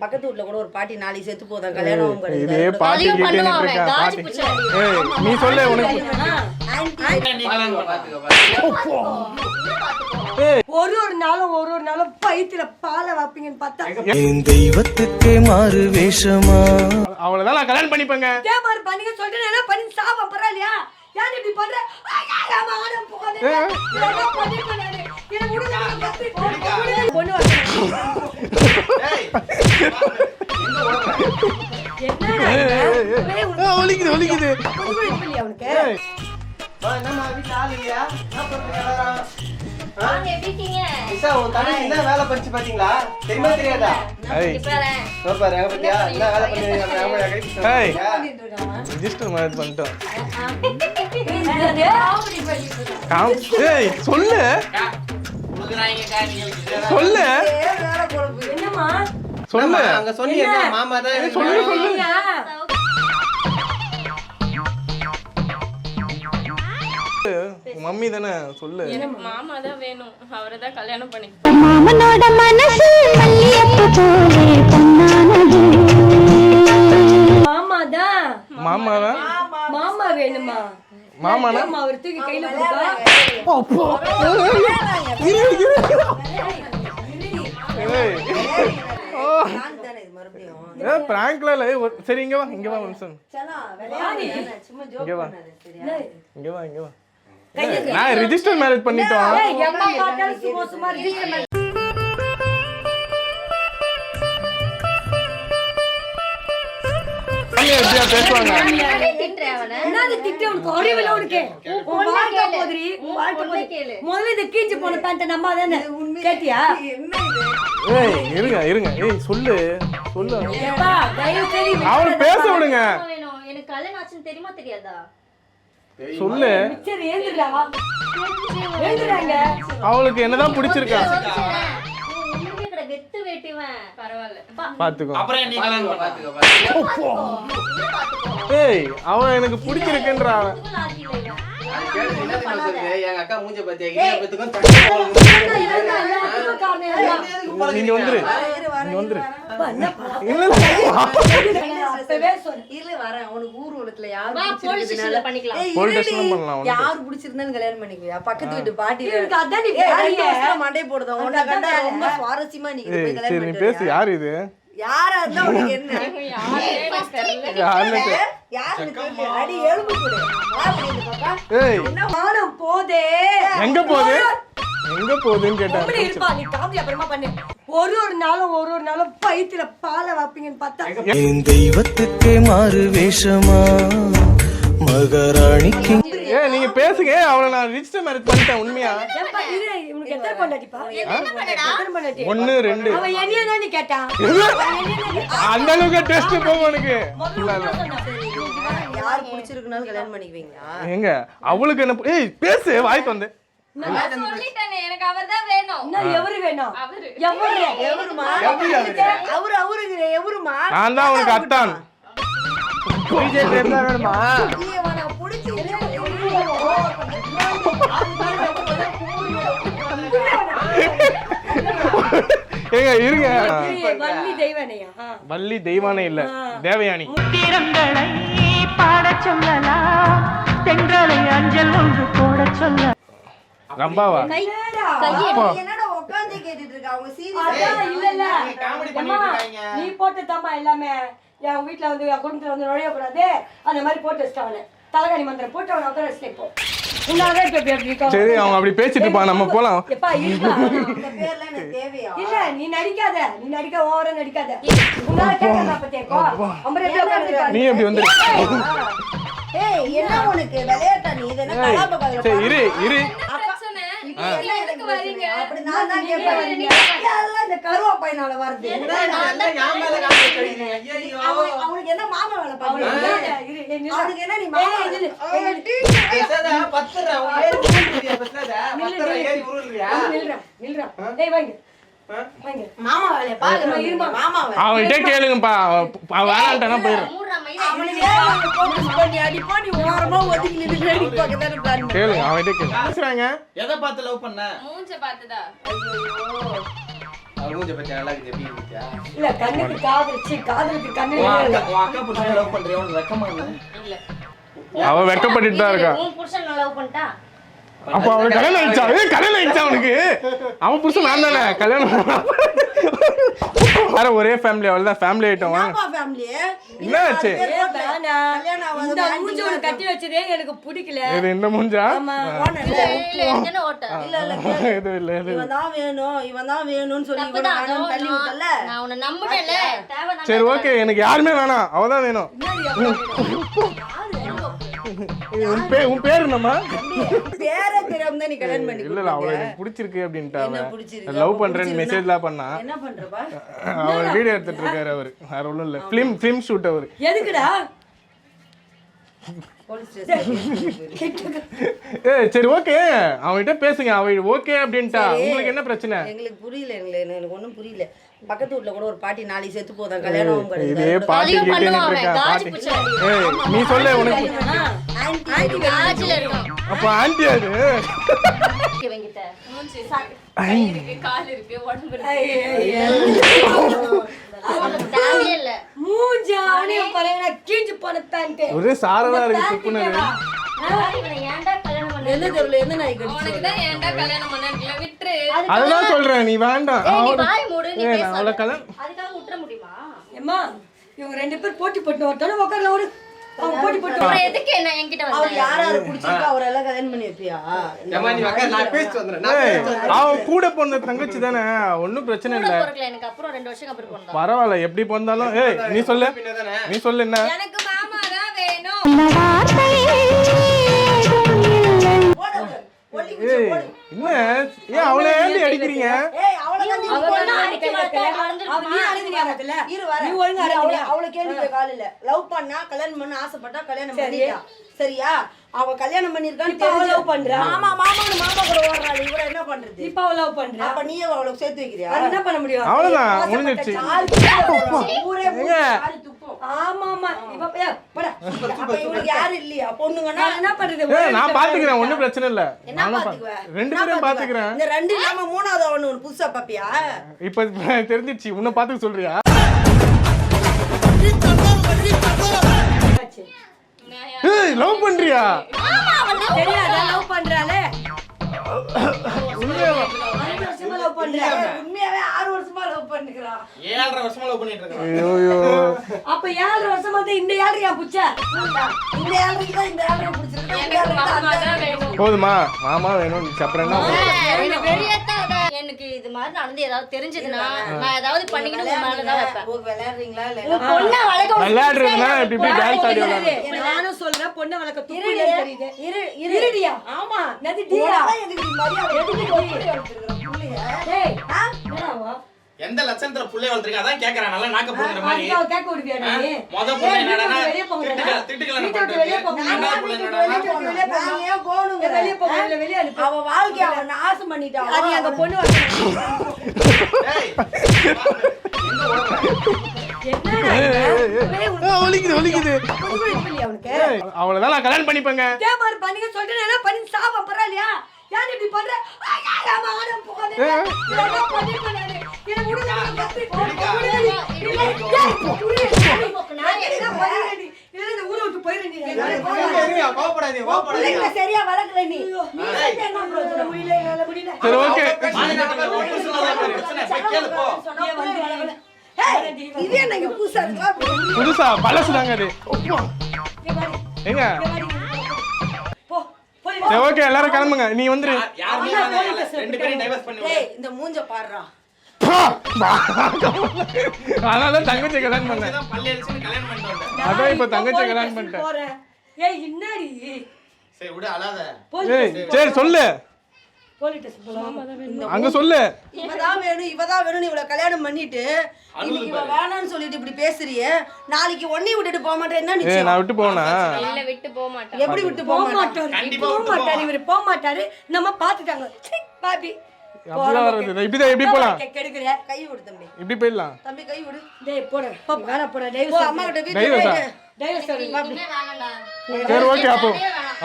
பக்கத்து வீட்ல கூட ஒரு பாட்டி நாளைக்கு செத்து போதான் கல்யாணம் இதே பாட்டி நீ சொல்ல உனக்கு ஒரு நாளும் பைத்தில பாலை வாப்பீங்கன்னு பார்த்தா தெய்வத்துக்கே மாறு வேஷமா அவ்வளவுதான் நான் கல்யாணம் பண்ணிப்பேங்க. பண்ணீங்க சொல்லிட்டு என்ன பண்ணி சாவ பரவாயில்லையா? ஏன் இப்படி பண்ற? ஒலிக்குது வேலை படிச்சு பாத்தீங்களா? தெரியுமா தெரியாதா? ரிஜிஸ்டர் மேரேஜ் பண்ணிட்டோம். சொல்லு சொல்லு என்னம்மா சொல்லு அங்க சொன்னீங்க மாமா தான் சொல்லு சொல்லு மம்மி தானே சொல்லு. எனக்கு மாமா தான் வேணும், அவரை தான் கல்யாணம் பண்ணி. மாமனோட மனசு மல்லியப்பு போலே பொன்னானது. மாமாதான் மாமாவா மாமா வேணுமா? மாமானா அவர் தூக்கி கையில கொடுத்தா பிராங்க்ல இல்ல. சரி இங்க வா இங்க வா ஒரு நிமிஷம். இங்க வா இங்க வா இங்க வா. நான் ரிஜிஸ்டர் மேரேஜ் பண்ணிட்டோம். எப்படியா பேசுவாங்க? இருங்க இருங்க. ஏய் சொல்லு சொல்லு. அவளை பேச விடுங்க. எனக்கு கல்யாணம் ஆச்சுன்னு தெரியுமா தெரியாதா? சொல்லு. அவளுக்கு என்னதான் பிடிச்சிருக்கா? வெத்து வேட்டிவன் பரவாயில்ல பாத்துக்கோ. அப்புறம் நீ கல்யாணம் பாத்துக்கோ. ஏய் அவன் எனக்கு பிடிச்சிருக்குன்றா. எங்க அக்கா மூஞ்ச பாத்தியா? நீங்க வந்துரு நீங்க வந்துரு. யாரு பிடிச்சிருந்தான்னு கல்யாணம் பண்ணிக்குவியா? பக்கத்து வீட்டு பாட்டி மண்டை போடுதா உன்னை கண்டா ரொம்ப சுவாரஸ்யமா நீ சரி நீ பேசு. யாரு இது? யாரா இருந்தா உனக்கு என்ன? அடி எலும்பு கொடு. ஏய் என்ன மானம் போதே? எங்க போகுது எங்க போகுதுன்னு கேட்டாங்க. இருப்பா நீ காமெடி அப்புறமா பண்ணு. ஒரு நாளும் பைத்தில பாலை வாப்பீங்கன்னு பார்த்தா தெய்வத்துக்கே மாறு வேஷமா மகாராணிக்கு. நீங்க பேசுங்க. அவளை நான் ரிஜிஸ்டர் மேரேஜ் பண்ணிட்டேன். உண்மையா? உனக்கு எத்தனை பொண்டாட்டிப்பா? 1 2. அவன் என்னைய தான் நீ கேட்டான். அந்த அளவுக்கு டெஸ்ட் போகும் உனக்கு. யார் பிடிச்சிருக்குனாலும் கல்யாணம் பண்ணிக்குவீங்களா? எங்க அவளுக்கு என்ன? ஏய் பேசு வாய்க்கு வந்து. சொல்லிட்டேனே எனக்கு அவர்தான் வேணும். எவரு வேணும்? அவரு எவருமா? அவரு எவருமா? நான் தான் உனக்கு அத்தான். பிஜேபி இருந்தா வேணுமா? ஏங்க இருங்க. வள்ளி தெய்வானையா? வள்ளி தெய்வானை இல்ல, தேவயானி. திறங்களை பாட சொல்லலாம், தென்றலை அஞ்சல் ஒன்று போட சொல்ல. ரம்பாவா? என்னடா உட்கார்ந்து கேட்டுட்டு இருக்க? அவங்க சீரியஸா இல்ல நீ போட்டு தாமா எல்லாமே. என் வீட்டுல வந்து என் குடும்பத்துல வந்து நுழைய கூடாது அந்த மாதிரி போட்டு வச்சிட்டாங்க. தலகாணி மந்திரம் போட்டு அவனை உட்கார வச்சுட்டு இப்போ சரி அவங்க அப்படி பேசிட்டு இருப்பா. நம்ம போலாம். இல்ல நீ நடிக்க ஓவரா நடிக்காத. நீ எப்படி வந்து? என்ன உனக்கு விளையாட்டா? நீ இதென்ன கலாபகால? சரி இரு இரு. எதுக்கு வரீங்க? அப்படி நான் தான் கேட்பேன். எல்லாம் இந்த கருவா பையனால வருது. அவனுக்கு என்ன மாமா வேலை பாக்குறீங்க? அவனுக்கு என்ன நீ மாமா பேசாத பத்தற ஏறி உருளுறியா? பேசாத பத்தற ஏறி உருளுறியா? நில்றா டேய் வாங்க வாங்க மாமா வேலை பாக்குறேன். இருமா மாமா வேலை. அவன்கிட்ட கேளுங்கப்பா. அவன் வேணான்ட்டானா போயிடும். அவனுக்கு ஃபோக்கஸ் பண்ணி அடிப்பா. நீ ஓரமா ஒதுங்கி நின்னு ரெடி பக்கத்துல பிளான் பண்ணு. கேளுங்க அவன்கிட்ட கேளு. பேசுறாங்க. எதை பார்த்து லவ் பண்ண? மூஞ்ச பார்த்ததா? அவர் மூஞ்ச பத்தி நல்லா இருக்குது எப்படி இருந்துச்சா இல்ல கண்ணுக்கு காதலிச்சு காதலுக்கு கண்ணு உன் இல்ல. அக்கா புருஷன் லவ் பண்றியா உனக்கு வெக்கமா இல்ல இல்ல அவ வெக்கப்பட்டுட்டு தான் இருக்கா. உன் புருஷன் லவ் பண்ணிட்டா அப்ப அவன் கல்யாணம் ஆயிடுச்சா? கல்யாணம் ஆயிடுச்சா அவனுக்கு? அவன் புருஷன் நான் தானே கல்யாணம். வேற ஒரே ஃபேமிலி, அவள்தான் ஃபேமிலி ஆயிட்டோம். என்னப்பா family? என்னாச்சு? ஏ, வேணாம். கல்யாணம் ஆகாத இந்த aunty மூஞ்சி ஒண்ணு கட்டி வச்சதே எனக்கு பிடிக்கல. இது இந்த மூஞ்சா? ஆமா. இல்ல, இல்ல என்ன ஓட்ட இல்ல, கேளு. இது இல்ல இது. இவன் தான் வேணும் வேணும்னு சொல்லி இவனை தப்புதான் வேணும்னு தள்ளி விட்டல. நான் உன்னை நம்புனேன்ல தேவைதான் சரி ஓகே, எனக்கு யாருமே வேணாம், அவதான் வேணும். உன் பேர் என்னம்மா? பேரே தெரியாம தான் நீ கல்யாணம் பண்ணி இல்ல இல்ல, அவளை எனக்கு பிடிச்சிருக்கு அப்படின்ட்டா. என்ன பிடிச்சிருக்கு? லவ் பண்றேன்னு மெசேஜ்லாம் பண்ணா. என்ன பண்றப்பா? அவர் வீடியோ எடுத்துட்டு இருக்காரு அவரு. வேற ஒண்ணும் இல்ல, ஃபிலிம் ஷூட் அவரு. எதுக்குடா? Police station. ஏய் சரி ஓகே, அவன்கிட்ட பேசுங்க. அவ ஓகே அப்படின்ட்டா. உங்களுக்கு என்ன பிரச்சனை? எங்களுக்கு புரியல, எனக்கு ஒண்ணும் புரியல. பக்கத்து வீட்ல கூட ஒரு பாட்டி நாளைக்கு செத்து போதான், கல்யாணம் ஆகும் இதே கிடையாது. பாட்டி அதையும் கிட்டே பண்ணுவான் இருக்கா அவன், பாட்டி. காஜி பூச்சி. ஏய் நீ சொல்லு உனக்கு. ஆன்ட்டி காஜில இருக்கான் அப்ப ஆண்டி அது. இவங்கிட்ட கை இருக்கு கால் இருக்கு உடம்பு இருக்கு உனக்கு தேவையே இல்ல மூஞ்சி அவனையும் பாருங்க, கீஞ்சு போனத்தான்ட்டு. ஒரே சாரதா இருக்கு துப்புனது. இவனை ஏன்டா கல்யாணம் பண்ண என்ன தெருவுல எந்த நாய் கடிச்சு? உனக்கு தான் ஏன்டா கல்யாணம் பண்ணல விட்டுரு அதெல்லாம் சொல்றேன், நீ வேண்டாம். ஏய், நீ அவளை- வாய் மூடு நீ ஏய், நான் பேசாத அவளை கல்யாணம் அதுக்காக விட்டுற முடியுமா ஏம்மா, இவங்க 2 பேர் போட்டி போட்டு ஒருத்தன உட்கார்ல ஒரு அவங்க போட்டி போட்டு அப்புறம் எதுக்கு என்ன என்கிட்ட அவர் வந்த யாராரு பிடிச்சிருக்கா அவரெல்லாம் கல்யாணம் பண்ணி வைப்பியா? ஏமா நீ அக்கா நான் பேசிட்டு வந்துறேன் நான் ஏய், பேசிட்டு வந்துறேன். அவன் கூட பிறந்த தங்கச்சி தானே, ஒன்னும் பிரச்சனை கூட இல்ல. பொறுக்கல எனக்கு அப்புறம் 2 வருஷம் அப்புறம் போனதா பரவாயில்ல, எப்படி பிறந்தாலும். ஏய் நீ சொல்லு, பின்னதானே நீ சொல்லு என்ன. எனக்கு மாமா தான் வேணும் அந்த வார்த்தை ஏதும் இல்லை. ஒல்லி குச்சி ஏய் போடு. என்ன ஏன் அவளை ஏண்டி அடிக்கிறீங்க? ஏய் அவளை தான் நீ அவ போடு. பொண்ணு அடிக்க மாட்டா, வளர்ந்துருக்குமா? அவ நீ அழுதுறியா முதல்ல? இரு வரேன். நீ ஒழுங்கா அவளை அழுதுறியா? அவளை கேள்வி கேட்க ஆள் இல்ல. லவ் பண்ணா கல்யாணம் பண்ண ஆசைப்பட்டா கல்யாணம் சரி. பண்ணிட்டா. சரியா? அவ கல்யாணம் பண்ணிருக்கான்னு இப்ப அவ தெரிஞ்சு love பண்றா. மாமா கூட ஓடுறாள். இவரை என்ன பண்றது? இப்ப அவ love பண்றா. அப்ப நீயே அவளை சேர்த்து வைக்கிறியா? அது என்ன பண்ண முடியும்? அவ்வளவுதான் முடிஞ்சிருச்சு. ஆள் துப்பும். ஊரே ஏங்க. ஆள் துப்பும். ஆமா ஆமா இவ போடா. அப்ப இவளுக்கு யாரும் இல்லையா? பொண்ணுங்கன்னா நான் என்ன பண்றது? ஏய் நான் பாத்துக்கிறேன், ஒண்ணும் பிரச்சனை இல்ல. என்ன நானும் பாத்துக்குவ? ரெண்டு என்ன பேரும் பாத்துக்குவ? பாத்துக்கிறேன். இந்த ரெண்டு இல்லாம மூணாவது அவனு ஒண்ணு புதுசா பாப்பியா? இப்ப தெரிஞ்சிருச்சு, உன்னை பாத்துக்க சொல்றியா? ஏய் லவ் பண்றியா? தெரியாதா love பண்றாளே? உண்மையாவா? 5 வருஷமா love பண்றா. உண்மையாவே 6 வருஷமா லவ் பண்ணிக்கிறான். 7.5 வருஷமா லவ் பண்ணிட்டு இருக்கேன். ஐயோ அப்ப 7 வருஷமா தான் இந்த ஏழு ஏன் புச்ச? இந்த ஆளுக்கு தான் இந்த ஆளை பிடிச்சிருக்கு. இந்த எனக்கு ஆளுக்கு தான் மாமா அந்த தான் வேணும் போதுமா? மாமா வேணும், அப்புறம் என்ன? எனக்கு வெளியத்தான் எனக்கு இது மாதிரி நடந்து ஏதாவது தெரிஞ்சதுன்னா நான் ஏதாவது பண்ணிக்கிட்டு உங்க மேலதான் வைப்பேன் போய் விளையாடுறீங்களா இல்ல உன் பொண்ணை வளர்க்க ஒரு விளையாடுறதுனா இப்படி இப்படி டான்ஸ் ஆடி விளையாடு. நானும் சொல்றேன் பொண்ணை வளர்க்க துப்பு இரு, இல்லைன்னு தெரியுது. இரு. இருடியா? ஆமா நதி டியா? உனக்கு எதுக்கு இந்த மாதிரி அவ எதுக்கு கொண்டு வச்சிருக்கிற புள்ளைய? டேய் ஆ? என்னவா? எந்த லட்சணத்துல புள்ளைய வளர்த்துறீங்க அதான் கேக்குறேன். நல்லா நாக்க போடுற மாதிரி. அதுக்கு அவ கேட்க விடுவியா நீ? மொத புள்ள ஏய், என்னடா வெளிய போங்கடா. திட்டுக்கல வீட்டை விட்டு வெளிய போங்க. ரெண்டாவது புள்ள வெளிய என்னடா போகணும். நான் ஏன் போகணுங்கிற? வெளிய போங்க, இல்ல வெளிய அனுப்பு. அவ வாழ்க்கைய அவ நாசம் பண்ணிட்டான். அது எங்க பொண்ணு வந்து ஏய் எங்க ஓடுற என்னடா ஒலிக்குது ஒலிக்குது. இல்லையா உனக்கு? அவ்வளவுதான், நான் கல்யாணம் பண்ணிப்பேங்க. இதே மாதிரி பண்ணிக்க சொல்லிட்டு என்ன பண்ணி சாவ பரவாயில்லையா? ஏன் இப்படி பண்ற? ஐயா, அம்மா, ஆட போகாதே. இதெல்லாம் பண்ணிருப்பேன் நானு. என்னை விடுங்க, நான் கத்தி போடுறேன். இல்ல, ஏய், புரியுது. நான் என்ன பண்ணிடுறேன்? இல்ல, இந்த ஊரை விட்டு போயிடுறேன் நீ. கோபப்படாதீங்க பிள்ளைங்களை சரியா வளர்க்கல நீ. நீ வந்து என்ன பிரச்சனை? முடியல, என்னால முடியல. சரி ஓகே. பிரச்சனை போய் கேளு போ. நீ வந்து வளவள. ஏய், இது என்ன இங்க புதுசா இருக்கா? புதுசா பழசுதாங்க அது. எங்க? போ, போய் சரி ஓகே, எல்லாரும் கிளம்புங்க. நீ வந்துரு. யாருமே ரெண்டு பேரும் டைவர்ஸ் பண்ணி டேய், இந்த மூஞ்ச பாருடா. அதனாலதான் தங்கச்சி கல்யாணம் பண்ணேன். தான் பல்லு அடிச்சு கல்யாணம் பண்ணிட்டு வந்தேன். அதான் இப்ப தங்கச்சி போலீஸ் கல்யாணம் ஸ்டேஷன் பண்ணிட்டேன். போறேன். ஏய், என்னடி? சரி விடு அழாத. ஏய் சரி சொல்லு, போலீஸ் ஸ்டேஷன் போலாமா? அங்க சொல்லு. இவதான் வேணும் இவள கல்யாணம் பண்ணிட்டு இன்னைக்கு இவ வேணாம்னு சொல்லிட்டு இப்படி பேசுறியே, நாளைக்கு ஒன்னையும் விட்டுட்டு போக மாட்டேன். என்ன ஏய் நிச்சயம்? நான் விட்டு போனா இல்ல விட்டு போக மாட்டேன் எப்படி விட்டு போக போக மாட்டேன்? மாட்டாரு. கண்டிப்பா போக விட்டு மாட்டாரு. போவா. இவரு போக மாட்டாரு. நம்ம பாத்துட்டாங்க. பாபி. அப்படிலாம் வருது. இப்படிதான் எப்படி போலாம்? கெடுக்குற. கை விடு தம்பி. இப்படி போயிடலாம். தம்பி கை விடு. டேய் போடு. வேணா போடா. போ டைவர்ஸ். அம்மா கிட்ட வீட்டுக்கு டைவர்ஸா? போயிட்டு டைவர்ஸ். இனிமே வேணாம்டா சரி ஓகே, அப்போ வேணாம்